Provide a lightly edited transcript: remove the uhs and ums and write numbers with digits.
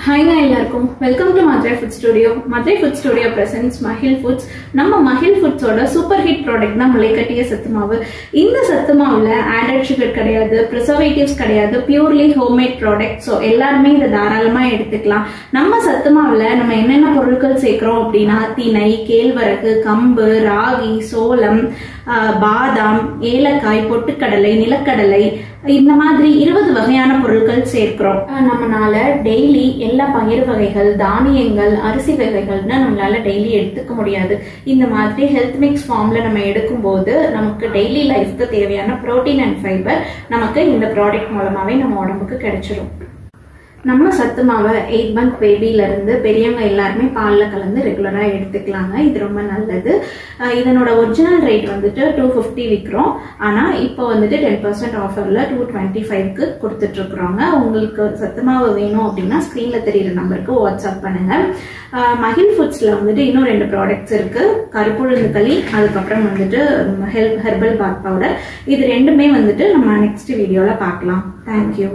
Hi எல்லாருக்கும் welcome to Madurai food studio. Madurai food studio presents Mahil foods. நம்ம மஹில் ஃபுட்ஸோட சூப்பர் ஹிட் ப்ராடக்ட் தான் முளைக்கட்டிய சத்து மாவு. இந்த சத்து மாவுல ஆடட் சுகர் கிடையாது, ப்ரிசர்வேட்டிவ்ஸ் கிடையாது, பியூர்லி ஹோம்மேட் ப்ராடக்ட். ஸோ எல்லாருமே இதை தாராளமா எடுத்துக்கலாம். நம்ம சத்து மாவுல நம்ம என்னென்ன பொருட்கள் சேர்க்கிறோம் அப்படின்னா திணை, கேழ்வரகு, கம்பு, ராகி, சோளம், பாதாம், ஏலக்காய், பொட்டுக்கடலை, நிலக்கடலை, இந்த மாதிரி 20 வகையான பொருட்கள் சேர்க்கிறோம். நம்மளால டெய்லி எல்லா பயிர் வகைகள், தானியங்கள், அரிசி வகைகள்னு நம்மளால டெய்லி எடுத்துக்க முடியாது. இந்த மாதிரி ஹெல்த் மிக்ஸ் ஃபார்ம்ல நம்ம எடுக்கும் போது நமக்கு டெய்லி லைஃப்க்கு தேவையான புரோட்டீன் அண்ட் ஃபைபர் நமக்கு இந்த ப்ராடக்ட் மூலமாவே நம்ம உடம்புக்கு கிடைச்சிடும். நம்ம சத்து மாவை 8 month பேபில இருந்து பெரியவங்க எல்லாருமே பால்ல கலந்து ரெகுலரா எடுத்துக்கலாங்க. இது ரொம்ப நல்லது. இதனோட ஒரிஜினல் ரேட் வந்துட்டு 250 விற்கிறோம். ஆனா இப்போ வந்துட்டு 10% ஆஃபர்ல 225க்கு கொடுத்துட்டு இருக்கிறோங்க. உங்களுக்கு சத்து மாவு வேணும் அப்படின்னா ஸ்கிரீன்ல தெரியுற நம்பருக்கு வாட்ஸ்அப் பண்ணுங்க. மஹில் ஃபுட்ஸ்ல வந்துட்டு இன்னும் 2 ப்ராடக்ட்ஸ் இருக்கு. கருப்புழுந்து களி, அதுக்கப்புறம் வந்துட்டு ஹெர்பல் பாத் பவுடர். இது ரெண்டுமே வந்துட்டு நம்ம நெக்ஸ்ட் வீடியோல பார்க்கலாம். தேங்க்யூ.